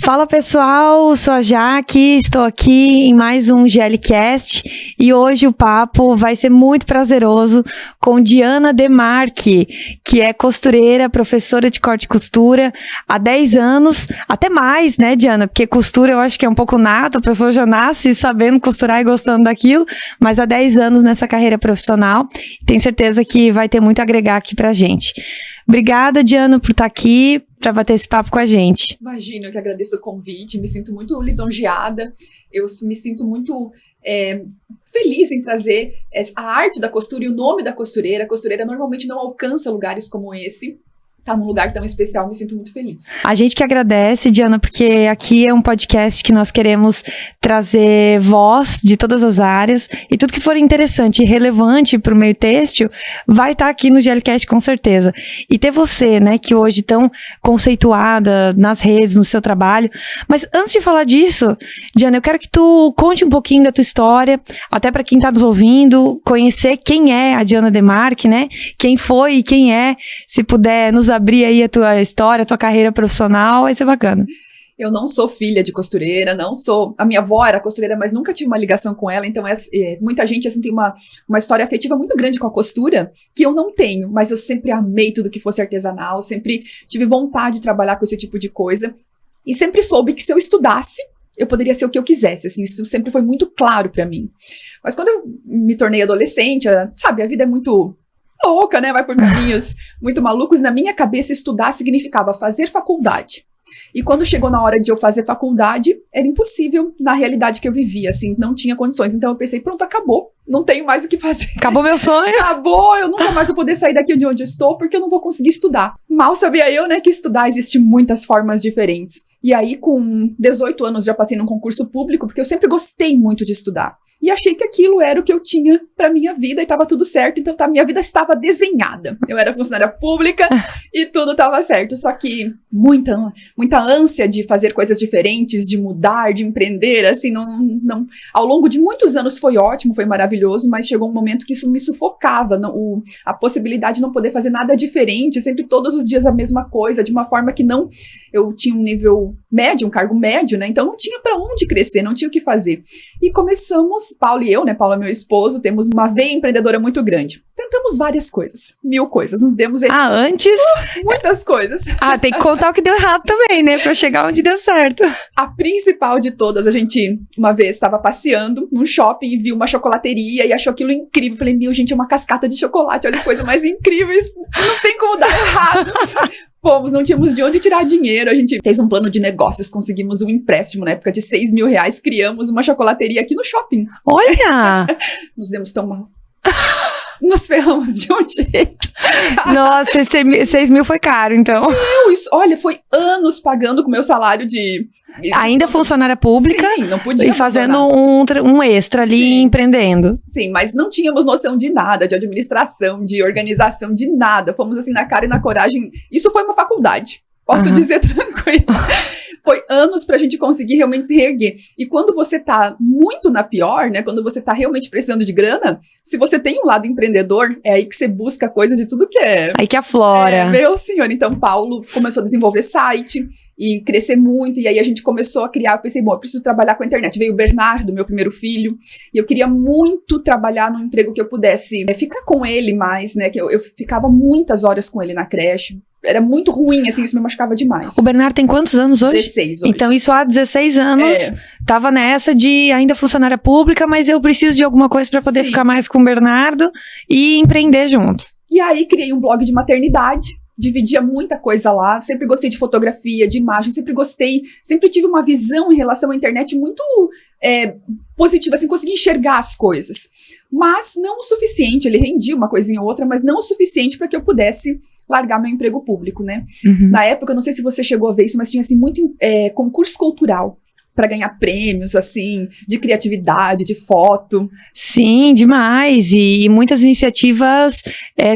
Fala pessoal, sou a Jaque, estou aqui em mais um GLcast e hoje o papo vai ser muito prazeroso com Diana Demarque, que é costureira, professora de corte e costura há 10 anos, até mais, né, Diana? Porque costura eu acho que é um pouco nato, a pessoa já nasce sabendo costurar e gostando daquilo, mas há 10 anos nessa carreira profissional, tenho certeza que vai ter muito a agregar aqui pra gente. Obrigada, Diana, por estar aqui para bater esse papo com a gente. Imagina, eu que agradeço o convite, me sinto muito lisonjeada, eu me sinto muito feliz em trazer a arte da costura e o nome da costureira. A costureira normalmente não alcança lugares como esse. Tá num lugar tão especial, me sinto muito feliz. A gente que agradece, Diana, porque aqui é um podcast que nós queremos trazer voz de todas as áreas e tudo que for interessante e relevante para o meio têxtil vai estar aqui no GLcast com certeza. E ter você, né, que hoje tão conceituada nas redes, no seu trabalho. Mas antes de falar disso, Diana, eu quero que tu conte um pouquinho da tua história, até para quem está nos ouvindo, conhecer quem é a Diana Demarque, né? Quem foi e quem é, se puder nos abrir aí a tua história, a tua carreira profissional, vai ser bacana. Eu não sou filha de costureira, não sou... A minha avó era costureira, mas nunca tive uma ligação com ela, então muita gente assim, tem uma história afetiva muito grande com a costura, que eu não tenho, mas eu sempre amei tudo que fosse artesanal, sempre tive vontade de trabalhar com esse tipo de coisa, e sempre soube que se eu estudasse, eu poderia ser o que eu quisesse, assim, isso sempre foi muito claro pra mim. Mas quando eu me tornei adolescente, sabe, a vida é muito... louca, né? Vai por caminhos muito malucos. Na minha cabeça, estudar significava fazer faculdade. E quando chegou na hora de eu fazer faculdade, era impossível na realidade que eu vivia, assim, não tinha condições. Então eu pensei, pronto, acabou, não tenho mais o que fazer. Acabou meu sonho. Acabou, eu nunca mais vou poder sair daqui de onde estou, porque eu não vou conseguir estudar. Mal sabia eu, né, que estudar existe muitas formas diferentes. E aí, com 18 anos, já passei num concurso público, porque eu sempre gostei muito de estudar. E achei que aquilo era o que eu tinha pra minha vida e tava tudo certo, então minha vida estava desenhada. Eu era funcionária pública e tudo tava certo, só que muita ânsia de fazer coisas diferentes, de mudar, de empreender, assim, não, ao longo de muitos anos foi ótimo, foi maravilhoso, mas chegou um momento que isso me sufocava, a possibilidade de não poder fazer nada diferente, sempre todos os dias a mesma coisa, de uma forma que não, eu tinha um nível médio, um cargo médio, né, então não tinha pra onde crescer, não tinha o que fazer. E começamos, Paulo e eu, né, Paulo é meu esposo, temos uma veia empreendedora muito grande. Tentamos várias coisas, 1000 coisas, nos demos... antes? Muitas coisas. Tem que contar o que deu errado também, né, pra chegar onde deu certo. A principal de todas, a gente, uma vez, estava passeando num shopping e viu uma chocolateria e achou aquilo incrível. Falei, gente, é uma cascata de chocolate, olha que coisa mais incrível, isso não tem como dar errado. Fomos, não tínhamos de onde tirar dinheiro, a gente fez um plano de negócios, conseguimos um empréstimo na época de R$6.000, criamos uma chocolateria aqui no shopping. Olha! Nos demos tão mal. Nos ferramos de um jeito. Nossa, 6 mil foi caro, então. Olha, foi anos pagando com o meu salário de... Ainda funcionária pública. Sim, não podia. E fazendo um extra ali, sim, empreendendo. Sim, mas não tínhamos noção de nada, de administração, de organização, de nada. Fomos assim na cara e na coragem. Isso foi uma faculdade, posso dizer tranquilo. Foi anos pra gente conseguir realmente se reerguer. E quando você tá muito na pior, né, quando você tá realmente precisando de grana, se você tem um lado empreendedor, é aí que você busca coisa de tudo que é... Aí que aflora. Meu senhor, então Paulo começou a desenvolver site e crescer muito, e aí a gente começou a criar, eu pensei, eu preciso trabalhar com a internet. Veio o Bernardo, meu primeiro filho, e eu queria muito trabalhar num emprego que eu pudesse ficar com ele mais, né, que eu ficava muitas horas com ele na creche. Era muito ruim, assim, isso me machucava demais. O Bernardo tem quantos anos hoje? 16 hoje. Então isso há 16 anos, tava nessa de ainda funcionária pública, mas eu preciso de alguma coisa pra poder ficar mais com o Bernardo e empreender junto. E aí criei um blog de maternidade, dividia muita coisa lá, sempre gostei de fotografia, de imagem, sempre tive uma visão em relação à internet muito positiva, assim, consegui enxergar as coisas. Mas não o suficiente, ele rendia uma coisinha ou outra, mas não o suficiente para que eu pudesse largar meu emprego público, né? Na época, eu não sei se você chegou a ver isso, mas tinha, assim, muito concurso cultural para ganhar prêmios, assim, de criatividade, de foto. Sim, demais. E muitas iniciativas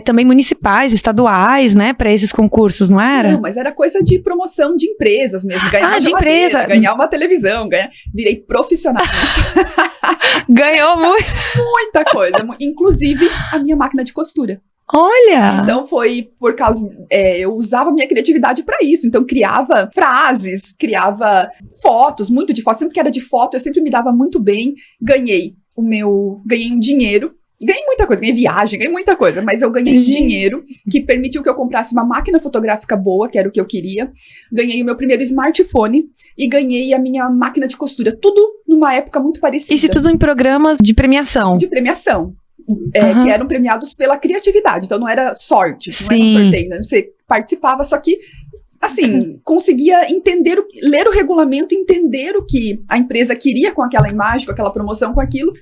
também municipais, estaduais, né, para esses concursos, não era? Não, mas era coisa de promoção de empresas mesmo. Ganhar uma de empresa. Ganhar uma televisão, virei profissional. Ganhou muito. Muita coisa. Inclusive, a minha máquina de costura. Olha! Então foi por causa... eu usava a minha criatividade para isso. Então criava frases, criava fotos, muito de foto. Sempre que era de foto, eu sempre me dava muito bem. Ganhei um dinheiro. Ganhei muita coisa, ganhei viagem, ganhei muita coisa, mas eu ganhei dinheiro que permitiu que eu comprasse uma máquina fotográfica boa, que era o que eu queria. Ganhei o meu primeiro smartphone e ganhei a minha máquina de costura. Tudo numa época muito parecida. Isso tudo em programas de premiação. De premiação. Que eram premiados pela criatividade. Então não era sorte, não era um sorteio, né? Você participava, só que assim, conseguia entender, ler o regulamento, entender o que a empresa queria com aquela imagem, com aquela promoção, com aquilo.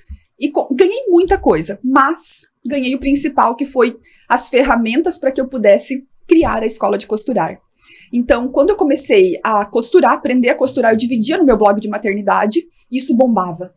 E ganhei muita coisa, mas ganhei o principal, que foi as ferramentas para que eu pudesse criar a escola de costurar. Então, quando eu comecei a costurar, aprender a costurar, eu dividia no meu blog de maternidade, e isso bombava.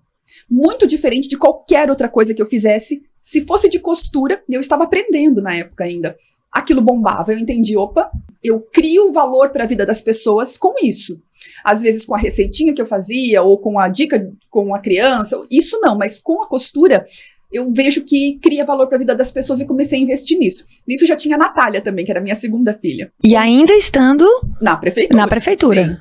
Muito diferente de qualquer outra coisa que eu fizesse. Se fosse de costura, eu estava aprendendo na época ainda, aquilo bombava. Eu entendi, eu crio valor para a vida das pessoas com isso. Às vezes com a receitinha que eu fazia, ou com a dica com a criança, isso não, mas com a costura, eu vejo que cria valor para a vida das pessoas e comecei a investir nisso. Nisso já tinha a Natália também, que era minha segunda filha. E ainda estando na prefeitura. Na prefeitura. Sim.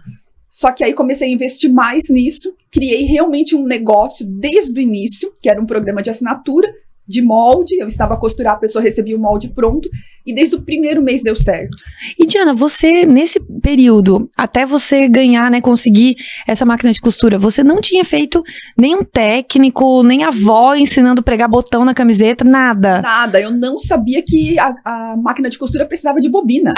Só que aí comecei a investir mais nisso, criei realmente um negócio desde o início, que era um programa de assinatura, de molde, eu estava a costurar, a pessoa recebia o molde pronto, e desde o primeiro mês deu certo. E Diana, você, nesse período, até você ganhar, né, conseguir essa máquina de costura, você não tinha feito nenhum técnico, nem avó ensinando a pregar botão na camiseta, nada? Nada, eu não sabia que a máquina de costura precisava de bobina.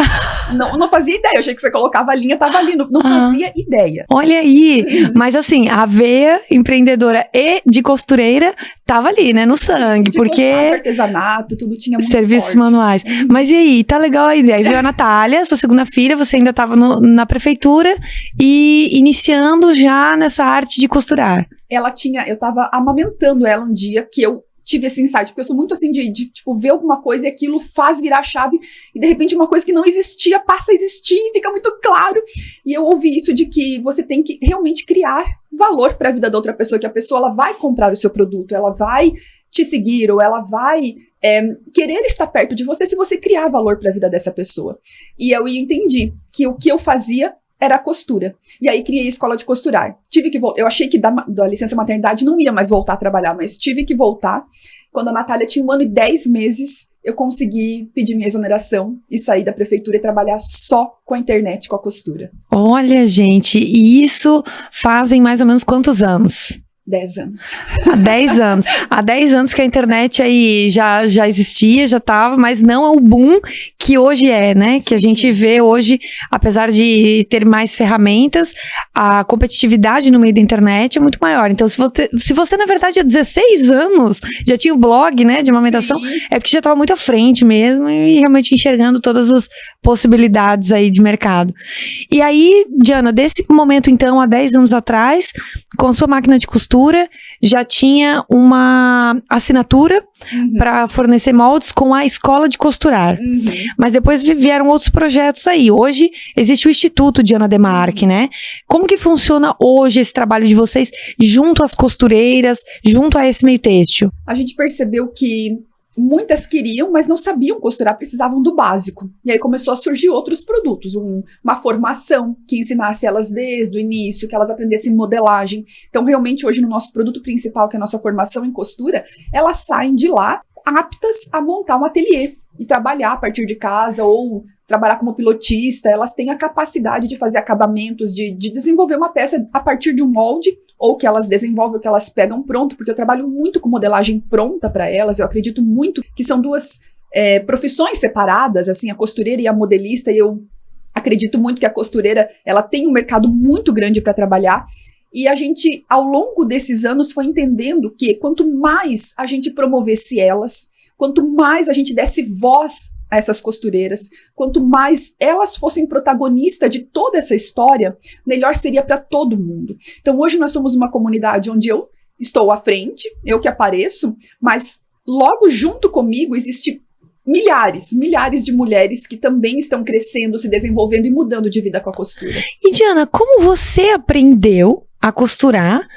não fazia ideia, eu achei que você colocava a linha, tava ali, não fazia ideia. Olha aí, mas assim, a veia empreendedora e de costureira tava ali, né, no sangue, de porque... artesanato, tudo tinha muito serviços forte. Manuais. Mas e aí, tá legal a ideia. Aí veio a Natália, sua segunda filha, você ainda tava na prefeitura e iniciando já nessa arte de costurar. Eu tava amamentando ela um dia que eu tive esse insight, porque eu sou muito assim de tipo, ver alguma coisa e aquilo faz virar a chave, e de repente uma coisa que não existia passa a existir e fica muito claro. E eu ouvi isso de que você tem que realmente criar valor para a vida da outra pessoa, que a pessoa ela vai comprar o seu produto, ela vai te seguir, ou ela vai querer estar perto de você se você criar valor para a vida dessa pessoa. E eu entendi que o que eu fazia era a costura. E aí criei a escola de costurar. Tive que voltar. Eu achei que da licença maternidade não ia mais voltar a trabalhar, mas tive que voltar. Quando a Natália tinha 1 ano e 10 meses, eu consegui pedir minha exoneração e sair da prefeitura e trabalhar só com a internet, com a costura. Olha, gente, e isso fazem mais ou menos quantos anos? 10 anos. Há 10 anos. Há 10 anos que a internet aí já existia, já estava, mas não é o boom que hoje é, né? Sim. Que a gente vê hoje, apesar de ter mais ferramentas, a competitividade no meio da internet é muito maior. Então, se você na verdade, há 16 anos já tinha o blog, né, de amamentação, sim, é porque já estava muito à frente mesmo e realmente enxergando todas as possibilidades aí de mercado. E aí, Diana, desse momento então, há 10 anos atrás, com a sua máquina de costura, já tinha uma assinatura para fornecer moldes com a escola de costurar. Mas depois vieram outros projetos aí. Hoje existe o Instituto Diana Demarque, né? Como que funciona hoje esse trabalho de vocês junto às costureiras, junto a esse meio têxtil? A gente percebeu que muitas queriam, mas não sabiam costurar, precisavam do básico. E aí começou a surgir outros produtos, uma formação que ensinasse elas desde o início, que elas aprendessem modelagem. Então, realmente, hoje no nosso produto principal, que é a nossa formação em costura, elas saem de lá aptas a montar um ateliê e trabalhar a partir de casa ou trabalhar como pilotista. Elas têm a capacidade de fazer acabamentos, de desenvolver uma peça a partir de um molde, ou que elas desenvolvem, ou que elas pegam pronto, porque eu trabalho muito com modelagem pronta para elas. Eu acredito muito que são duas profissões separadas, assim, a costureira e a modelista, e eu acredito muito que a costureira, ela tem um mercado muito grande para trabalhar. E a gente, ao longo desses anos, foi entendendo que quanto mais a gente promovesse elas, quanto mais a gente desse voz a essas costureiras, quanto mais elas fossem protagonistas de toda essa história, melhor seria para todo mundo. Então hoje nós somos uma comunidade onde eu estou à frente, eu que apareço, mas logo junto comigo existe milhares de mulheres que também estão crescendo, se desenvolvendo e mudando de vida com a costura. E Diana, como você aprendeu a costurar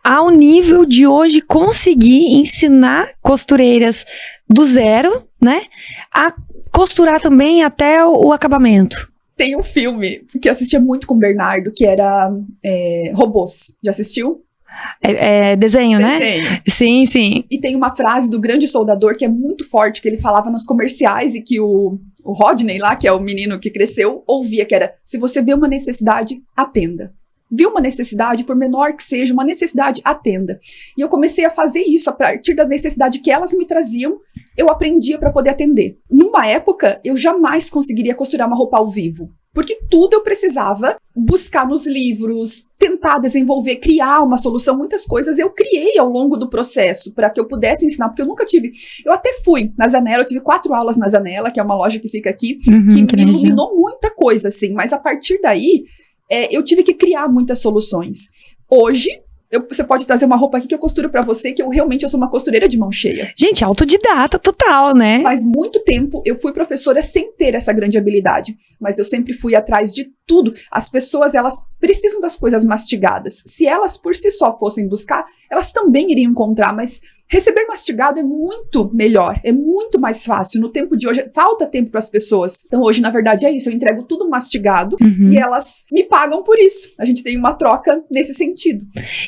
ao nível de hoje conseguir ensinar costureiras do zero, né, a costurar também até o acabamento. Tem um filme que eu assistia muito com o Bernardo, que era Robôs. Já assistiu? Desenho, né? Sim, sim. E tem uma frase do Grande Soldador que é muito forte, que ele falava nos comerciais e que o Rodney lá, que é o menino que cresceu, ouvia, que era: se você vê uma necessidade, atenda. Viu uma necessidade, por menor que seja, uma necessidade, atenda. E eu comecei a fazer isso a partir da necessidade que elas me traziam, eu aprendia para poder atender. Numa época, eu jamais conseguiria costurar uma roupa ao vivo, porque tudo eu precisava buscar nos livros, tentar desenvolver, criar uma solução. Muitas coisas eu criei ao longo do processo para que eu pudesse ensinar, porque eu nunca tive. Eu até fui na Zanella, eu tive 4 aulas na Zanella, que é uma loja que fica aqui, que me iluminou muita coisa, assim, mas a partir daí, eu tive que criar muitas soluções. Hoje, você pode trazer uma roupa aqui que eu costuro pra você, que eu sou uma costureira de mão cheia. Gente, autodidata total, né? Faz muito tempo eu fui professora sem ter essa grande habilidade, mas eu sempre fui atrás de tudo. As pessoas, elas precisam das coisas mastigadas. Se elas por si só fossem buscar, elas também iriam encontrar, mas receber mastigado é muito melhor, é muito mais fácil. No tempo de hoje, falta tempo para as pessoas. Então hoje, na verdade, é isso. Eu entrego tudo mastigado e elas me pagam por isso. A gente tem uma troca nesse sentido.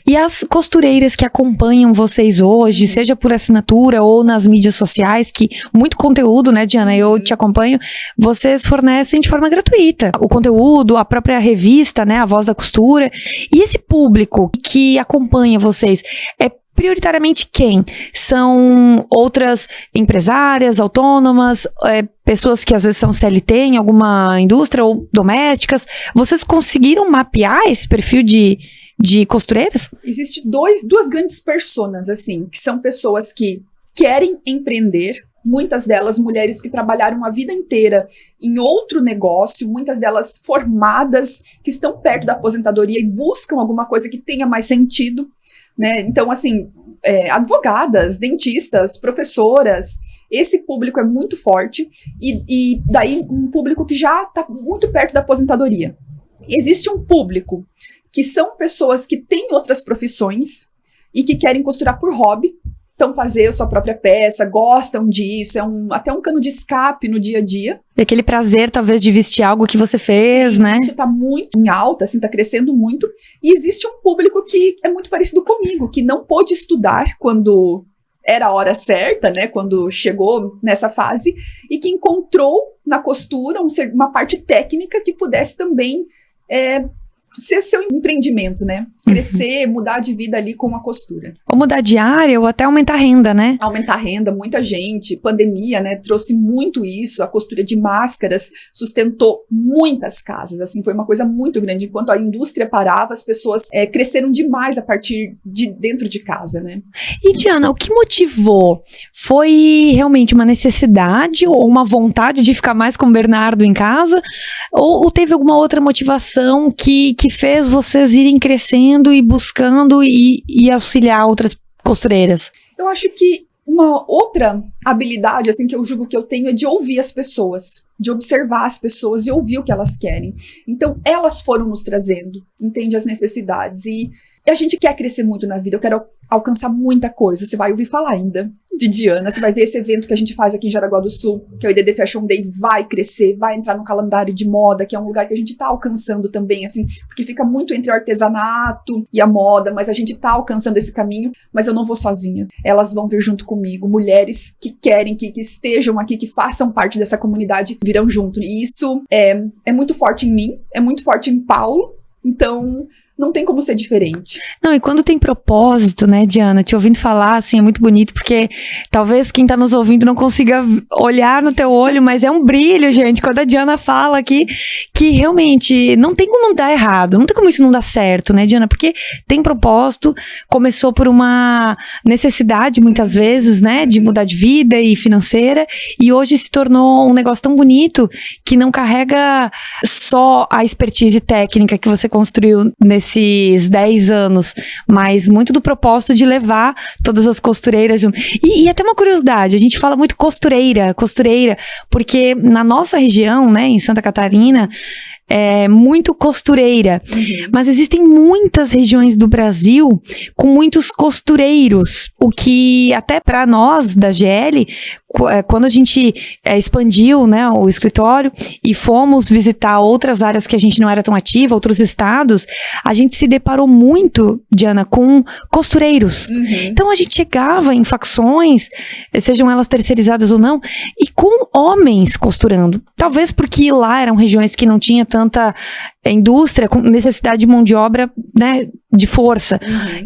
E as costureiras que acompanham vocês hoje, seja por assinatura ou nas mídias sociais, que muito conteúdo, né, Diana? Eu te acompanho, vocês fornecem de forma gratuita o conteúdo, a própria revista, né, A Voz da Costura. E esse público que acompanha vocês é prioritariamente quem? São outras empresárias, autônomas, pessoas que às vezes são CLT em alguma indústria ou domésticas? Vocês conseguiram mapear esse perfil de costureiras? Existem duas grandes personas, assim, que são pessoas que querem empreender, muitas delas mulheres que trabalharam a vida inteira em outro negócio, muitas delas formadas, que estão perto da aposentadoria e buscam alguma coisa que tenha mais sentido, né? Então, assim, advogadas, dentistas, professoras, esse público é muito forte e daí um público que já está muito perto da aposentadoria. Existe um público que são pessoas que têm outras profissões e que querem costurar por hobby, então fazer a sua própria peça, gostam disso, até um cano de escape no dia a dia. E aquele prazer, talvez, de vestir algo que você fez, né? Isso tá muito em alta, assim, tá crescendo muito. E existe um público que é muito parecido comigo, que não pôde estudar quando era a hora certa, né? Quando chegou nessa fase, e que encontrou na costura uma parte técnica que pudesse também ser seu empreendimento, né? Crescer, mudar de vida ali com a costura. Ou mudar de área, ou até aumentar a renda, né? Aumentar a renda, muita gente. Pandemia, né? Trouxe muito isso. A costura de máscaras sustentou muitas casas. Assim, foi uma coisa muito grande. Enquanto a indústria parava, as pessoas cresceram demais a partir de dentro de casa, né? E, Diana, o que motivou? Foi realmente uma necessidade ou uma vontade de ficar mais com o Bernardo em casa? Ou teve alguma outra motivação que fez vocês irem crescendo e buscando e auxiliar outras costureiras? Eu acho que uma outra habilidade, assim, que eu julgo que eu tenho é de ouvir as pessoas, de observar as pessoas e ouvir o que elas querem. Então, elas foram nos trazendo, entende, as necessidades. E a gente quer crescer muito na vida, eu quero alcançar muita coisa. Você vai ouvir falar ainda de Diana, você vai ver esse evento que a gente faz aqui em Jaraguá do Sul, que é o IDD Fashion Day, vai crescer, vai entrar no calendário de moda, que é um lugar que a gente tá alcançando também, assim, porque fica muito entre o artesanato e a moda, mas a gente tá alcançando esse caminho, mas eu não vou sozinha. Elas vão vir junto comigo, mulheres que querem, que estejam aqui, que façam parte dessa comunidade, virão junto. E isso é muito forte em mim, é muito forte em Paulo, então não tem como ser diferente. Não, e quando tem propósito, né, Diana, te ouvindo falar, assim, é muito bonito, porque talvez quem tá nos ouvindo não consiga olhar no teu olho, mas é um brilho, gente, quando a Diana fala aqui, que realmente não tem como dar errado, não tem como isso não dar certo, né, Diana, porque tem propósito, começou por uma necessidade, muitas vezes, né, de mudar de vida e financeira, e hoje se tornou um negócio tão bonito, que não carrega só a expertise técnica que você construiu nesses 10 anos, mas muito do propósito de levar todas as costureiras junto. E até uma curiosidade, a gente fala muito costureira, porque na nossa região, né, em Santa Catarina, muito costureira. Mas existem muitas regiões do Brasil com muitos costureiros, o que até para nós da GL, quando a gente expandiu, né, o escritório e fomos visitar outras áreas que a gente não era tão ativa, outros estados, a gente se deparou muito, Diana, com costureiros. Então a gente chegava em facções, sejam elas terceirizadas ou não, e com homens costurando. Talvez porque lá eram regiões que não tinha tanta indústria, com necessidade de mão de obra, né, de força.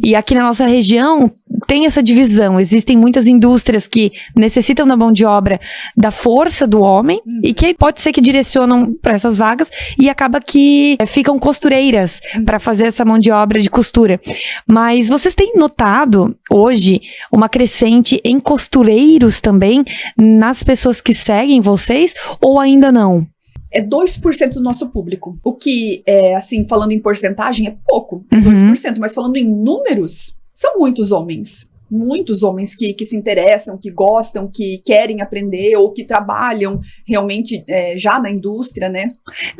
E aqui na nossa região tem essa divisão. Existem muitas indústrias que necessitam da mão de obra da força do homem e que pode ser que direcionam para essas vagas e acaba que ficam costureiras para fazer essa mão de obra de costura. Mas vocês têm notado hoje uma crescente em costureiros também nas pessoas que seguem vocês ou ainda não? É 2% do nosso público. O que, assim, falando em porcentagem, é pouco. 2%. Mas falando em números, são muitos homens. Muitos homens que se interessam, que gostam, que querem aprender ou que trabalham realmente já na indústria, né?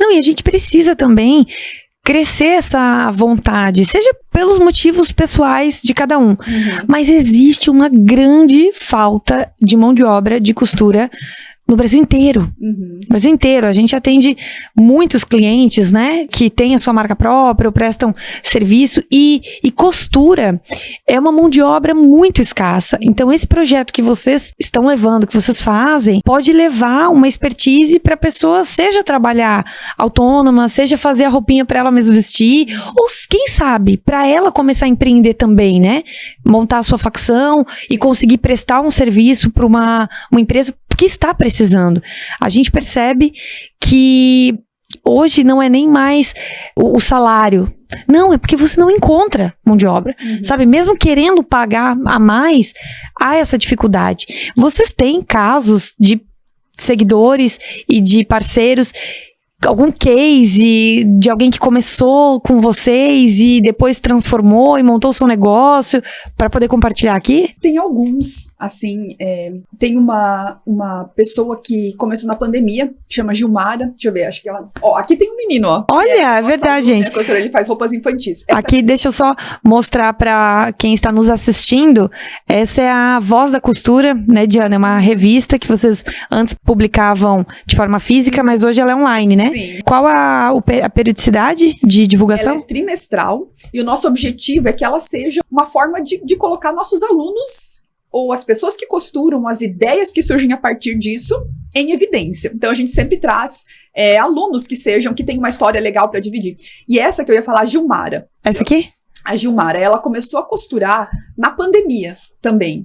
Não, e a gente precisa também crescer essa vontade, seja pelos motivos pessoais de cada um. Mas existe uma grande falta de mão de obra de costura no Brasil inteiro. No Brasil inteiro. A gente atende muitos clientes, né, que têm a sua marca própria, ou prestam serviço, e costura é uma mão de obra muito escassa. Então, esse projeto que vocês estão levando, que vocês fazem, pode levar uma expertise para a pessoa, seja trabalhar autônoma, seja fazer a roupinha para ela mesma vestir, ou quem sabe, para ela começar a empreender também, né? Montar a sua facção e conseguir prestar um serviço para uma empresa que está precisando. A gente percebe que hoje não é nem mais o salário. Não, é porque você não encontra mão de obra, sabe? Mesmo querendo pagar a mais, há essa dificuldade. Vocês têm casos de seguidores e de parceiros, algum case de alguém que começou com vocês e depois transformou e montou o seu negócio para poder compartilhar aqui? Tem alguns, assim, tem uma pessoa que começou na pandemia, que chama Gilmara, deixa eu ver, acho que ela... Ó, aqui tem um menino, ó. Olha, é verdade, gente. Ele faz roupas infantis. Aqui, deixa eu só mostrar para quem está nos assistindo, essa é a Voz da Costura, né, Diana? É uma revista que vocês antes publicavam de forma física, mas hoje ela é online, né? Sim. Qual a periodicidade de divulgação? Ela é trimestral e o nosso objetivo é que ela seja uma forma de colocar nossos alunos ou as pessoas que costuram, as ideias que surgem a partir disso em evidência. Então a gente sempre traz alunos que tenham uma história legal para dividir. E essa que eu ia falar, a Gilmara. Essa aqui? A Gilmara, ela começou a costurar na pandemia também.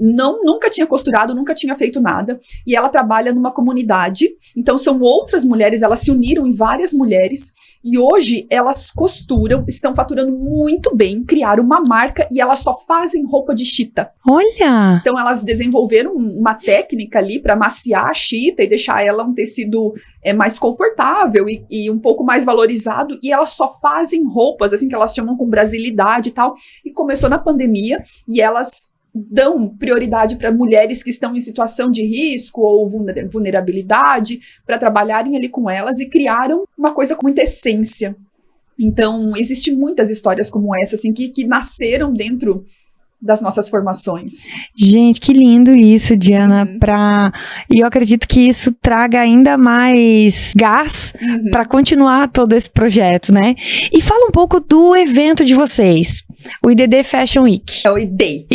Nunca tinha costurado, nunca tinha feito nada. E ela trabalha numa comunidade. Então, são outras mulheres, elas se uniram em várias mulheres. E hoje, elas costuram, estão faturando muito bem, criaram uma marca e elas só fazem roupa de chita. Olha! Então, elas desenvolveram uma técnica ali para maciar a chita e deixar ela um tecido mais confortável e um pouco mais valorizado. E elas só fazem roupas, assim, que elas chamam com brasilidade e tal. E começou na pandemia e elas dão prioridade para mulheres que estão em situação de risco ou vulnerabilidade, para trabalharem ali com elas e criaram uma coisa com muita essência. Então, existem muitas histórias como essa, assim, que nasceram dentro das nossas formações. Gente, que lindo isso, Diana, e eu acredito que isso traga ainda mais gás para continuar todo esse projeto, né? E fala um pouco do evento de vocês, o IDD Fashion Week. É o IDEI.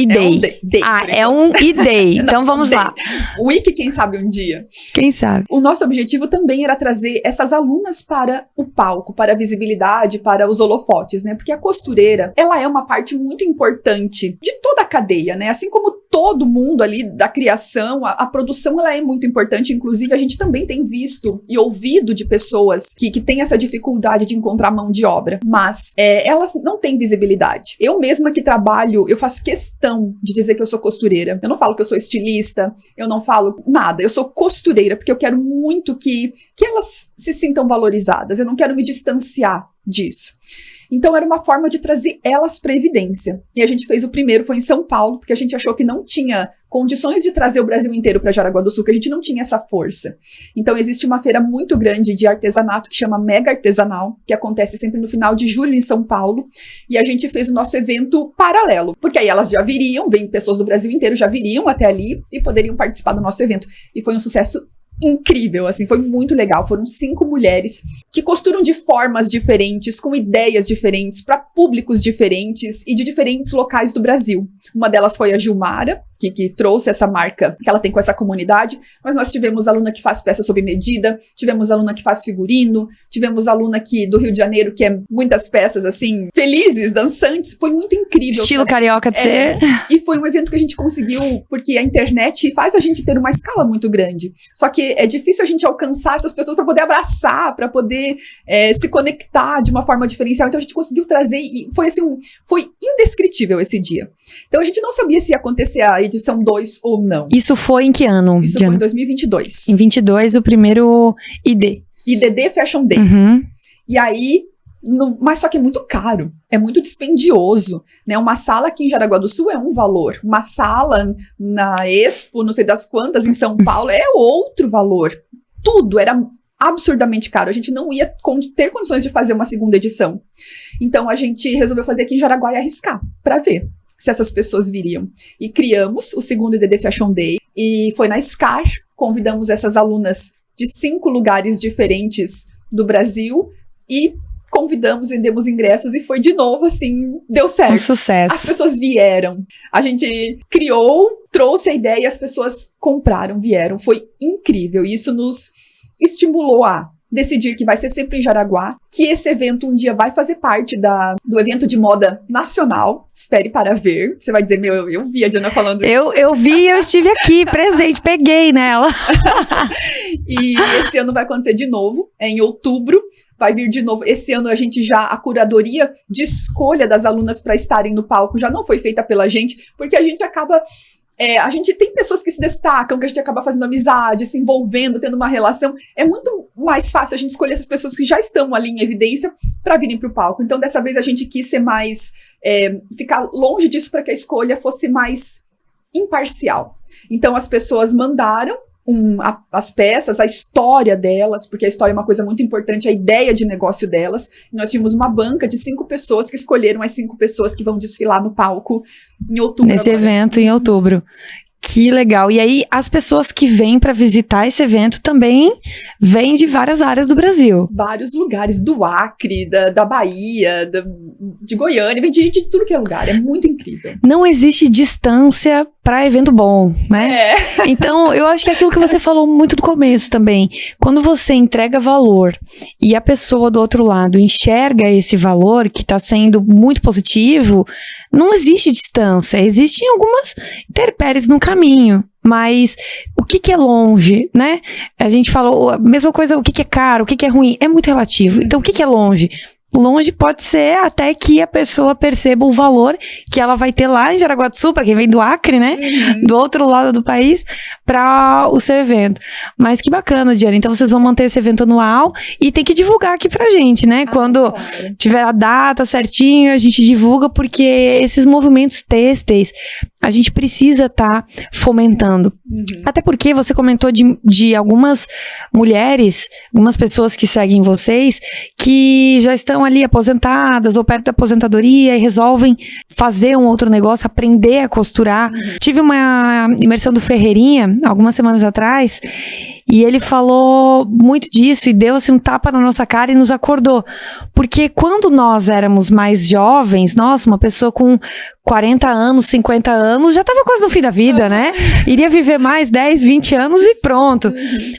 É um IDEI. Então vamos lá. O Week, quem sabe um dia. Quem sabe. O nosso objetivo também era trazer essas alunas para o palco, para a visibilidade, para os holofotes, né? Porque a costureira, ela é uma parte muito importante de toda a cadeia, né? Assim como todo mundo ali da criação, a produção, ela é muito importante. Inclusive, a gente também tem visto e ouvido de pessoas que têm essa dificuldade de encontrar mão de obra, mas elas não têm visibilidade. Eu mesma que trabalho, eu faço questão de dizer que eu sou costureira. Eu não falo que eu sou estilista, eu não falo nada. Eu sou costureira, porque eu quero muito que elas se sintam valorizadas. Eu não quero me distanciar disso. Então era uma forma de trazer elas para evidência. E a gente fez o primeiro, foi em São Paulo, porque a gente achou que não tinha condições de trazer o Brasil inteiro para Jaraguá do Sul, que a gente não tinha essa força. Então existe uma feira muito grande de artesanato que chama Mega Artesanal, que acontece sempre no final de julho em São Paulo, e a gente fez o nosso evento paralelo, porque aí elas já viriam, vem pessoas do Brasil inteiro, já viriam até ali e poderiam participar do nosso evento. E foi um sucesso incrível, assim, foi muito legal. Foram 5 mulheres que costuram de formas diferentes, com ideias diferentes, para públicos diferentes e de diferentes locais do Brasil. Uma delas foi a Gilmara, que trouxe essa marca que ela tem com essa comunidade, mas nós tivemos aluna que faz peça sob medida, tivemos aluna que faz figurino, tivemos aluna aqui do Rio de Janeiro, que é muitas peças, assim, felizes, dançantes, foi muito incrível. Estilo carioca de ser. E foi um evento que a gente conseguiu, porque a internet faz a gente ter uma escala muito grande, só que é difícil a gente alcançar essas pessoas para poder abraçar, para poder se conectar de uma forma diferencial, então a gente conseguiu trazer, e foi assim, foi indescritível esse dia. Então a gente não sabia se ia acontecer a edição 2 ou não. Isso foi em que ano? Isso foi em 2022. Em 22, o primeiro IDD Fashion Day. Uhum. E aí, mas só que é muito caro, é muito dispendioso, né? Uma sala aqui em Jaraguá do Sul é um valor, uma sala na Expo, não sei das quantas, em São Paulo, é outro valor. Tudo era absurdamente caro, a gente não ia ter condições de fazer uma segunda edição. Então a gente resolveu fazer aqui em Jaraguá e arriscar, para ver se essas pessoas viriam. E criamos o segundo IDD Fashion Day, e foi na SCAR, convidamos essas alunas de 5 lugares diferentes do Brasil, e convidamos, vendemos ingressos, e foi de novo, assim, deu certo. Um sucesso. As pessoas vieram, a gente criou, trouxe a ideia, e as pessoas compraram, vieram, foi incrível, e isso nos estimulou a decidir que vai ser sempre em Jaraguá, que esse evento um dia vai fazer parte do evento de moda nacional, espere para ver. Você vai dizer, eu vi a Diana falando isso. Eu vi, eu estive aqui, presente, peguei nela. E esse ano vai acontecer de novo, em outubro, vai vir de novo. Esse ano a curadoria de escolha das alunas para estarem no palco já não foi feita pela gente, porque a gente acaba... a gente tem pessoas que se destacam, que a gente acaba fazendo amizade, se envolvendo, tendo uma relação. É muito mais fácil a gente escolher essas pessoas que já estão ali em evidência para virem para o palco. Então, dessa vez, a gente quis ser mais... ficar longe disso para que a escolha fosse mais imparcial. Então, as pessoas mandaram as peças, a história delas, porque a história é uma coisa muito importante, a ideia de negócio delas. E nós tínhamos uma banca de 5 pessoas que escolheram as 5 pessoas que vão desfilar no palco em outubro. Nesse evento em outubro. Que legal. E aí, as pessoas que vêm para visitar esse evento também vêm de várias áreas do Brasil. Vários lugares, do Acre, da Bahia, de Goiânia, vem de gente de tudo que é lugar. É muito incrível. Não existe distância para evento bom, né? Então, eu acho que é aquilo que você falou muito no começo também. Quando você entrega valor e a pessoa do outro lado enxerga esse valor que está sendo muito positivo, não existe distância. Existem algumas intempéries no caminho, mas o que é longe, né? A gente falou a mesma coisa, o que é caro, o que é ruim, é muito relativo. Então, o que é longe? Longe pode ser até que a pessoa perceba o valor que ela vai ter lá em Jaraguá do Sul, para quem vem do Acre, né? Do outro lado do país, para o seu evento. Mas que bacana, Diana. Então vocês vão manter esse evento anual e tem que divulgar aqui pra gente, né? Quando tiver a data certinho, a gente divulga, porque esses movimentos têxteis a gente precisa estar fomentando. Até porque você comentou de algumas mulheres, algumas pessoas que seguem vocês, que já estão ali aposentadas ou perto da aposentadoria e resolvem fazer um outro negócio, aprender a costurar. Tive uma imersão do Ferreirinha, algumas semanas atrás, e ele falou muito disso e deu assim um tapa na nossa cara e nos acordou. Porque quando nós éramos mais jovens, nossa, uma pessoa com 40 anos, 50 anos, já estava quase no fim da vida, né? Iria viver mais 10, 20 anos e pronto.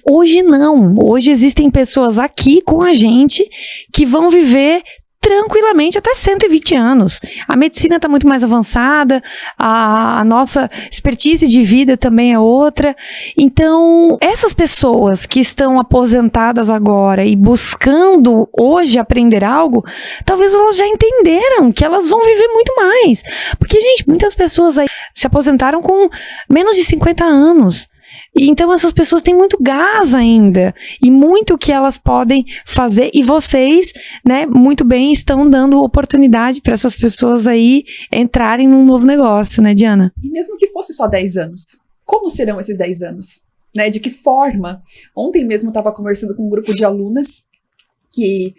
Hoje não. Hoje existem pessoas aqui com a gente que vão viver tranquilamente até 120 anos. A medicina está muito mais avançada, a nossa expertise de vida também é outra. Então, essas pessoas que estão aposentadas agora e buscando hoje aprender algo, talvez elas já entenderam que elas vão viver muito mais. Porque, gente, muitas pessoas aí se aposentaram com menos de 50 anos. E então essas pessoas têm muito gás ainda e muito que elas podem fazer, e vocês, né, muito bem estão dando oportunidade para essas pessoas aí entrarem num novo negócio, né, Diana? E mesmo que fosse só 10 anos, como serão esses 10 anos? Né, de que forma? Ontem mesmo eu estava conversando com um grupo de alunas que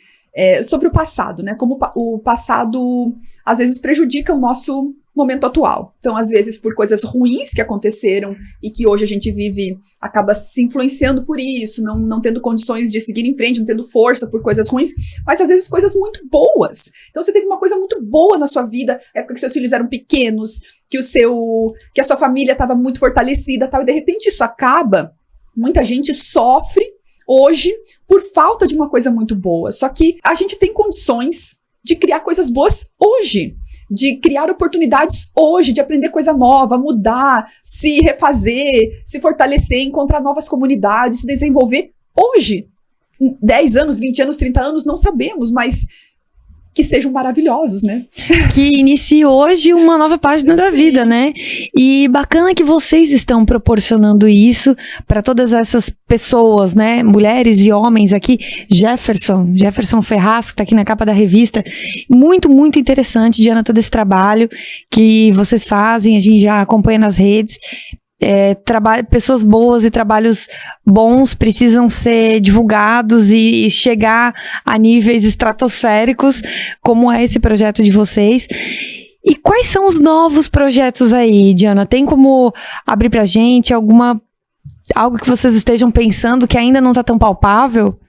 sobre o passado, né? Como o passado às vezes prejudica o nosso momento atual. Então, às vezes, por coisas ruins que aconteceram e que hoje a gente vive, acaba se influenciando por isso, não tendo condições de seguir em frente, não tendo força por coisas ruins, mas às vezes coisas muito boas. Então, você teve uma coisa muito boa na sua vida, época que seus filhos eram pequenos, que a sua família estava muito fortalecida, tal, e de repente isso acaba. Muita gente sofre hoje por falta de uma coisa muito boa. Só que a gente tem condições de criar coisas boas hoje, de criar oportunidades hoje, de aprender coisa nova, mudar, se refazer, se fortalecer, encontrar novas comunidades, se desenvolver hoje. 10 anos, 20 anos, 30 anos, não sabemos, mas que sejam maravilhosos, né? Que inicie hoje uma nova página da vida, né? E bacana que vocês estão proporcionando isso para todas essas pessoas, né? Mulheres e homens aqui. Jefferson Ferraz, que tá aqui na capa da revista. Muito, muito interessante, Diana, todo esse trabalho que vocês fazem, a gente já acompanha nas redes. Pessoas boas e trabalhos bons precisam ser divulgados e chegar a níveis estratosféricos, como é esse projeto de vocês. E quais são os novos projetos aí, Diana? Tem como abrir pra gente algo que vocês estejam pensando que ainda não está tão palpável?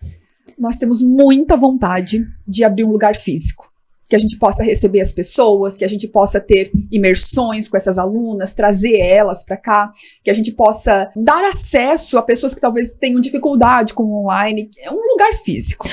Nós temos muita vontade de abrir um lugar físico, que a gente possa receber as pessoas, que a gente possa ter imersões com essas alunas, trazer elas para cá, que a gente possa dar acesso a pessoas que talvez tenham dificuldade com o online. É um lugar físico.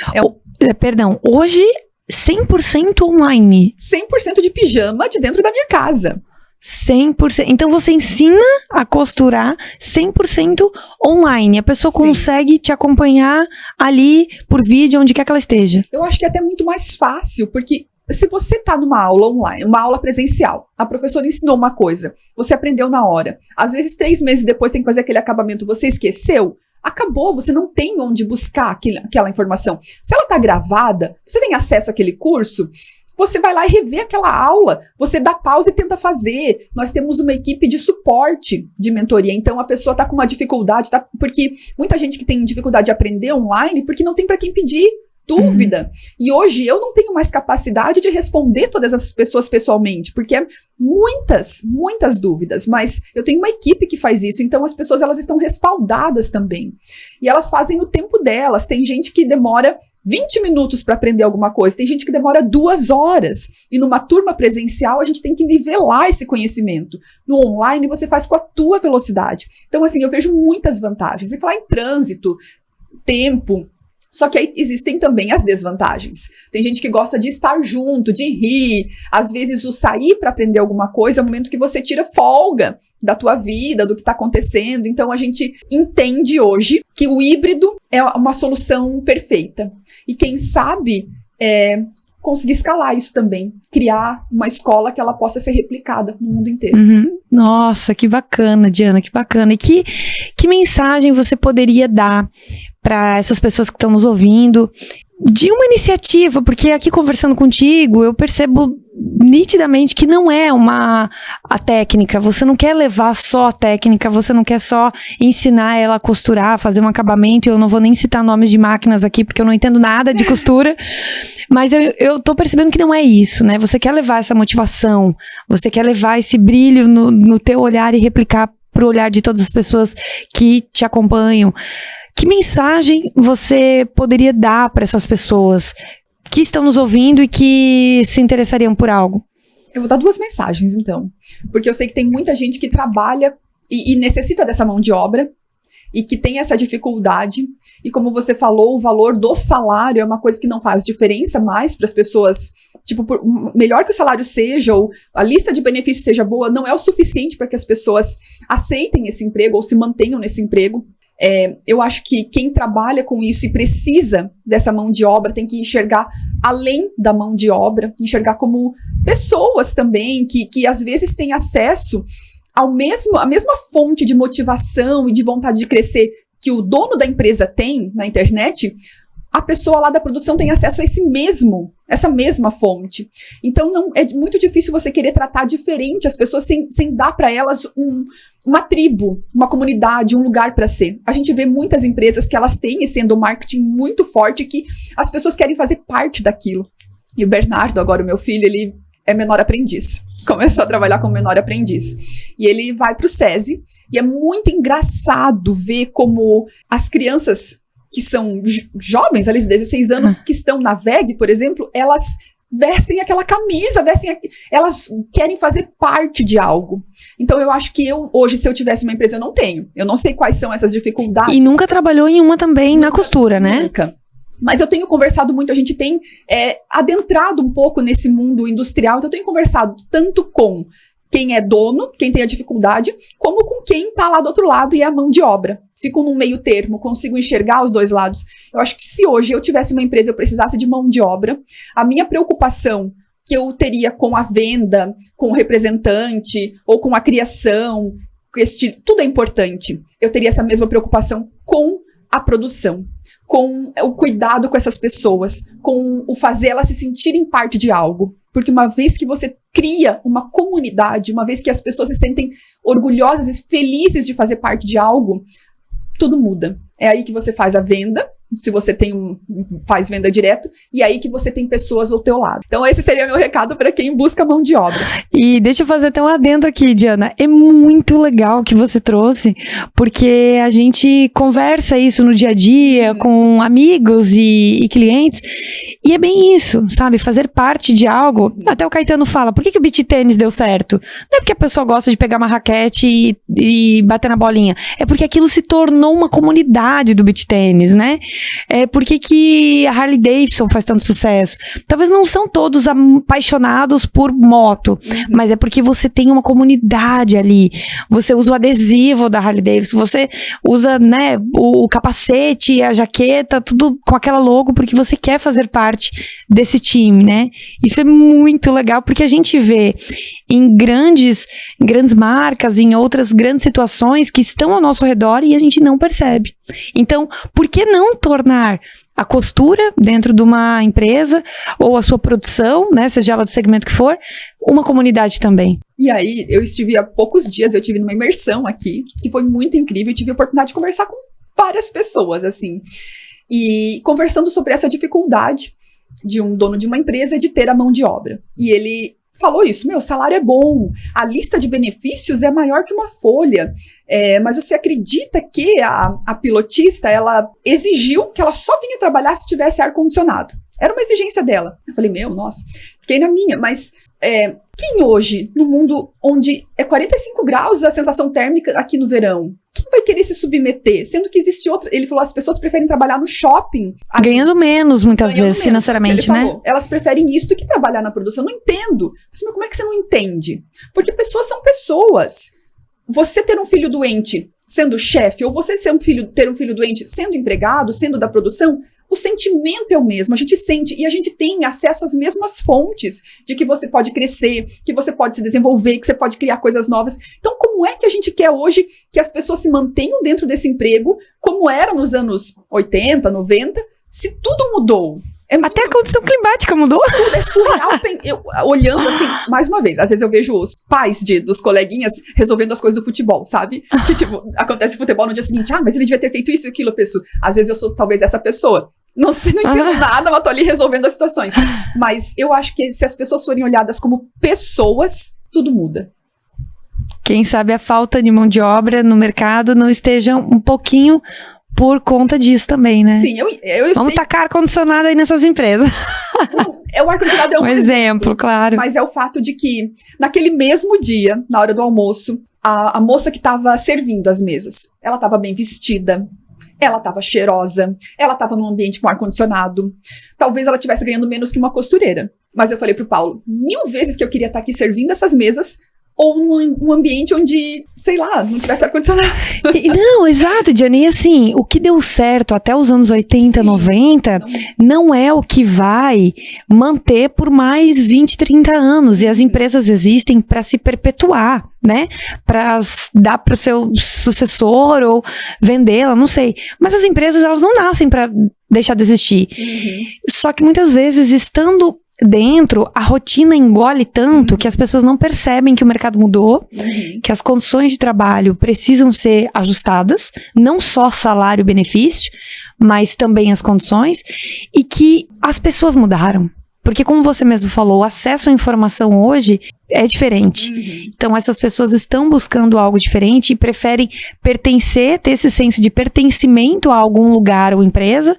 Perdão, hoje 100% online. 100% de pijama de dentro da minha casa. 100%. Então você ensina a costurar 100% online. A pessoa consegue te acompanhar ali por vídeo, onde quer que ela esteja. Eu acho que é até muito mais fácil, porque se você está numa aula online, uma aula presencial, a professora ensinou uma coisa, você aprendeu na hora, às vezes 3 meses depois tem que fazer aquele acabamento, você esqueceu, acabou, você não tem onde buscar aquela informação. Se ela está gravada, você tem acesso àquele curso, você vai lá e revê aquela aula, você dá pausa e tenta fazer. Nós temos uma equipe de suporte de mentoria, então a pessoa está com uma dificuldade, porque muita gente que tem dificuldade de aprender online, porque não tem para quem pedir dúvida. E hoje eu não tenho mais capacidade de responder todas essas pessoas pessoalmente, porque é muitas dúvidas, mas eu tenho uma equipe que faz isso, então as pessoas elas estão respaldadas também. E elas fazem o tempo delas. Tem gente que demora 20 minutos para aprender alguma coisa, tem gente que demora 2 horas. E numa turma presencial a gente tem que nivelar esse conhecimento. No online você faz com a tua velocidade. Então assim, eu vejo muitas vantagens. E falar em trânsito, tempo. Só que aí existem também as desvantagens. Tem gente que gosta de estar junto, de rir. Às vezes o sair para aprender alguma coisa é o momento que você tira folga da tua vida, do que está acontecendo. Então a gente entende hoje que o híbrido é uma solução perfeita. E quem sabe conseguir escalar isso também. Criar uma escola que ela possa ser replicada no mundo inteiro. Uhum. Nossa, que bacana, Diana, que bacana. E que mensagem você poderia dar para essas pessoas que estão nos ouvindo, de uma iniciativa, porque aqui conversando contigo, eu percebo nitidamente que não é a técnica, você não quer levar só a técnica, você não quer só ensinar ela a costurar, fazer um acabamento, e eu não vou nem citar nomes de máquinas aqui, porque eu não entendo nada de costura, mas eu tô percebendo que não é isso, né? Você quer levar essa motivação, você quer levar esse brilho no teu olhar e replicar pro olhar de todas as pessoas que te acompanham. Que mensagem você poderia dar para essas pessoas que estão nos ouvindo e que se interessariam por algo? Eu vou dar 2 mensagens, então. Porque eu sei que tem muita gente que trabalha e necessita dessa mão de obra e que tem essa dificuldade. E como você falou, o valor do salário é uma coisa que não faz diferença mais para as pessoas. Tipo, melhor que o salário seja, ou a lista de benefícios seja boa, não é o suficiente para que as pessoas aceitem esse emprego ou se mantenham nesse emprego. Eu acho que quem trabalha com isso e precisa dessa mão de obra tem que enxergar além da mão de obra, enxergar como pessoas também que às vezes têm acesso a mesma fonte de motivação e de vontade de crescer que o dono da empresa tem na internet, a pessoa lá da produção tem acesso a essa mesma fonte. Então, é muito difícil você querer tratar diferente as pessoas sem dar para elas uma tribo, uma comunidade, um lugar para ser. A gente vê muitas empresas que elas têm esse endomarketing muito forte, que as pessoas querem fazer parte daquilo. E o Bernardo, agora o meu filho, ele é menor aprendiz. Começou a trabalhar como menor aprendiz. E ele vai para o SESI, e é muito engraçado ver como as crianças que são jovens, ali, 16 anos, que estão na VEG, por exemplo, elas vestem aquela camisa, elas querem fazer parte de algo. Então, eu acho que hoje, se eu tivesse uma empresa, eu não tenho. Eu não sei quais são essas dificuldades. E nunca trabalhou em uma também na costura, né? Nunca. Mas eu tenho conversado muito, a gente tem adentrado um pouco nesse mundo industrial, então eu tenho conversado tanto com quem é dono, quem tem a dificuldade, como com quem está lá do outro lado e é a mão de obra. Fico num meio termo, consigo enxergar os dois lados. Eu acho que se hoje eu tivesse uma empresa e eu precisasse de mão de obra, a minha preocupação que eu teria com a venda, com o representante, ou com a criação, tudo é importante. Eu teria essa mesma preocupação com a produção, com o cuidado com essas pessoas, com o fazer elas se sentirem parte de algo. Porque uma vez que você cria uma comunidade, uma vez que as pessoas se sentem orgulhosas e felizes de fazer parte de algo, tudo muda. É aí que você faz a venda, se você faz venda direto, e é aí que você tem pessoas ao teu lado. Então esse seria meu recado para quem busca mão de obra. E deixa eu fazer até um adendo aqui, Diana. É muito legal que você trouxe, porque a gente conversa isso no dia a dia com amigos e clientes, e é bem isso, sabe? Fazer parte de algo. Até o Caetano fala, por que o beach tênis deu certo? Não é porque a pessoa gosta de pegar uma raquete e bater na bolinha, é porque aquilo se tornou uma comunidade do beach tênis, né? É porque que a Harley Davidson faz tanto sucesso. Talvez não são todos apaixonados por moto, mas é porque você tem uma comunidade ali. Você usa o adesivo da Harley Davidson, você usa, né, o capacete, a jaqueta, tudo com aquela logo, porque você quer fazer parte desse time, né? Isso é muito legal, porque a gente vê em grandes marcas, em outras grandes situações que estão ao nosso redor e a gente não percebe. Então, por que não tornar a costura dentro de uma empresa ou a sua produção, né, seja ela do segmento que for, uma comunidade também? E aí, eu estive há poucos dias, eu tive numa imersão aqui, que foi muito incrível, eu tive a oportunidade de conversar com várias pessoas, assim, e conversando sobre essa dificuldade de um dono de uma empresa de ter a mão de obra. E ele falou isso, o salário é bom, a lista de benefícios é maior que uma folha, mas você acredita que a pilotista, ela exigiu que ela só vinha trabalhar se tivesse ar-condicionado? Era uma exigência dela. Eu falei, nossa, fiquei na minha, mas quem hoje, no mundo onde é 45 graus a sensação térmica aqui no verão, quem vai querer se submeter? Sendo que existe outra. Ele falou, as pessoas preferem trabalhar no shopping. Ganhando menos, muitas vezes, financeiramente, né? Falou, elas preferem isso do que trabalhar na produção. Eu não entendo. Mas como é que você não entende? Porque pessoas são pessoas. Você ter um filho doente sendo chefe, ou você ter um filho doente sendo empregado, sendo da produção, o sentimento é o mesmo, a gente sente e a gente tem acesso às mesmas fontes de que você pode crescer, que você pode se desenvolver, que você pode criar coisas novas. Então, como é que a gente quer hoje que as pessoas se mantenham dentro desse emprego, como era nos anos 80, 90, se tudo mudou? Até a condição climática mudou. Tudo é surreal. Eu, olhando assim, mais uma vez, às vezes eu vejo os pais dos coleguinhas resolvendo as coisas do futebol, sabe? Que tipo, acontece futebol no dia seguinte, mas ele devia ter feito isso e aquilo, pessoa. Às vezes eu sou talvez essa pessoa. Não entendo nada, mas tô ali resolvendo as situações. Mas eu acho que se as pessoas forem olhadas como pessoas, tudo muda. Quem sabe a falta de mão de obra no mercado não esteja um pouquinho por conta disso também, né? Sim, eu Vamos sei. tacar ar-condicionado aí nessas empresas. O ar-condicionado é um exemplo, claro. Mas é o fato de que, naquele mesmo dia, na hora do almoço, a moça que estava servindo as mesas, ela estava bem vestida, ela estava cheirosa, ela estava num ambiente com ar-condicionado. Talvez ela estivesse ganhando menos que uma costureira. Mas eu falei pro Paulo, 1000 vezes que eu queria estar aqui servindo essas mesas ou num ambiente onde, sei lá, não tivesse ar-condicionado. Não, exato, Diana. E assim, o que deu certo até os anos 80, Sim, 90, não é o que vai manter por mais 20, 30 anos. E as empresas existem para se perpetuar, né? Para dar para o seu sucessor ou vendê-la, não sei. Mas as empresas, elas não nascem para deixar de existir. Só que muitas vezes, estando dentro, a rotina engole tanto que as pessoas não percebem que o mercado mudou, que as condições de trabalho precisam ser ajustadas, não só salário e benefício, mas também as condições, e que as pessoas mudaram. Porque, como você mesmo falou, o acesso à informação hoje é diferente. Então, essas pessoas estão buscando algo diferente e preferem pertencer, ter esse senso de pertencimento a algum lugar ou empresa,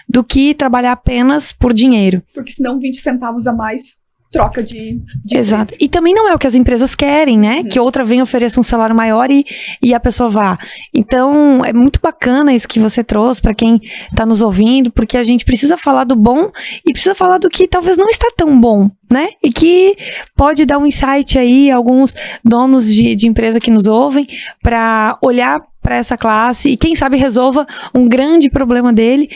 do que trabalhar apenas por dinheiro. Porque senão 20 centavos a mais troca de Exato. preço. E também não é o que as empresas querem, né? Que outra venha ofereça um salário maior e a pessoa vá. Então, é muito bacana isso que você trouxe para quem está nos ouvindo, porque a gente precisa falar do bom e precisa falar do que talvez não está tão bom, né? E que pode dar um insight aí a alguns donos de empresa que nos ouvem para olhar para essa classe e quem sabe resolva um grande problema dele,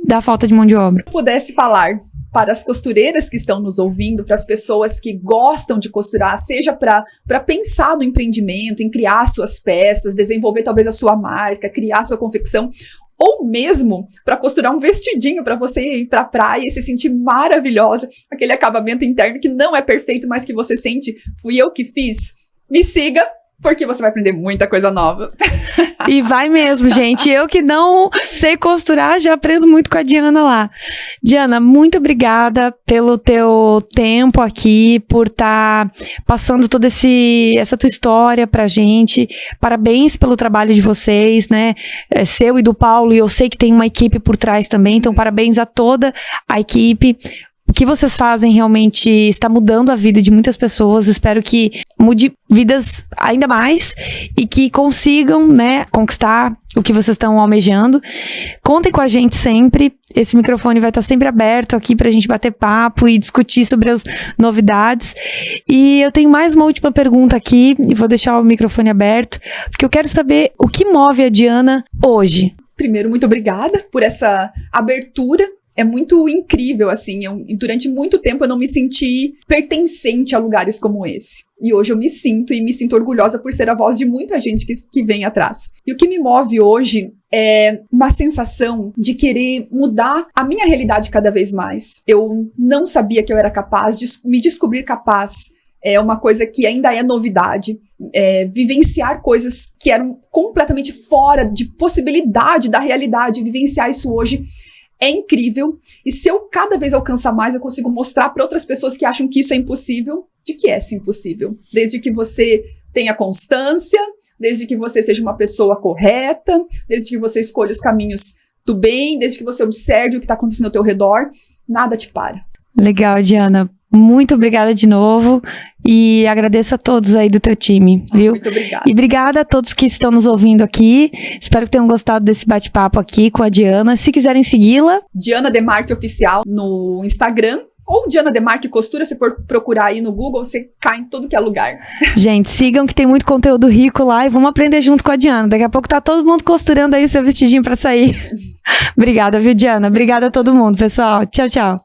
da falta de mão de obra. Se eu pudesse falar para as costureiras que estão nos ouvindo, para as pessoas que gostam de costurar, seja para pensar no empreendimento, em criar suas peças, desenvolver talvez a sua marca, criar sua confecção, ou mesmo para costurar um vestidinho para você ir para a praia e se sentir maravilhosa, aquele acabamento interno que não é perfeito, mas que você sente, fui eu que fiz, me siga, porque você vai aprender muita coisa nova. E vai mesmo, gente. Eu que não sei costurar, já aprendo muito com a Diana lá. Diana, muito obrigada pelo teu tempo aqui, por estar passando toda essa tua história pra gente. Parabéns pelo trabalho de vocês, né? Seu e do Paulo, e eu sei que tem uma equipe por trás também, então parabéns a toda a equipe. O que vocês fazem realmente está mudando a vida de muitas pessoas. Espero que mude vidas ainda mais e que consigam, né, conquistar o que vocês estão almejando. Contem com a gente sempre. Esse microfone vai estar sempre aberto aqui pra gente bater papo e discutir sobre as novidades. E eu tenho mais uma última pergunta aqui e vou deixar o microfone aberto, porque eu quero saber o que move a Diana hoje. Primeiro, muito obrigada por essa abertura. É muito incrível, assim, durante muito tempo eu não me senti pertencente a lugares como esse. E hoje eu me sinto orgulhosa por ser a voz de muita gente que vem atrás. E o que me move hoje é uma sensação de querer mudar a minha realidade cada vez mais. Eu não sabia que eu era capaz de me descobrir capaz. É uma coisa que ainda é novidade. Vivenciar coisas que eram completamente fora de possibilidade da realidade. Vivenciar isso hoje é incrível, e se eu cada vez alcançar mais, eu consigo mostrar para outras pessoas que acham que isso é impossível, de que é sim possível. Desde que você tenha constância, desde que você seja uma pessoa correta, desde que você escolha os caminhos do bem, desde que você observe o que está acontecendo ao teu redor, nada te para. Legal, Diana. Muito obrigada de novo e agradeço a todos aí do teu time, viu? Muito obrigada. E obrigada a todos que estão nos ouvindo aqui. Espero que tenham gostado desse bate-papo aqui com a Diana. Se quiserem segui-la, Diana Demarque Oficial no Instagram, ou Diana Demarque Costura, se for procurar aí no Google, você cai em tudo que é lugar. gente, sigam que tem muito conteúdo rico lá e vamos aprender junto com a Diana. Daqui a pouco tá todo mundo costurando aí seu vestidinho pra sair. Obrigada, viu, Diana? Obrigada a todo mundo, pessoal. Tchau, tchau.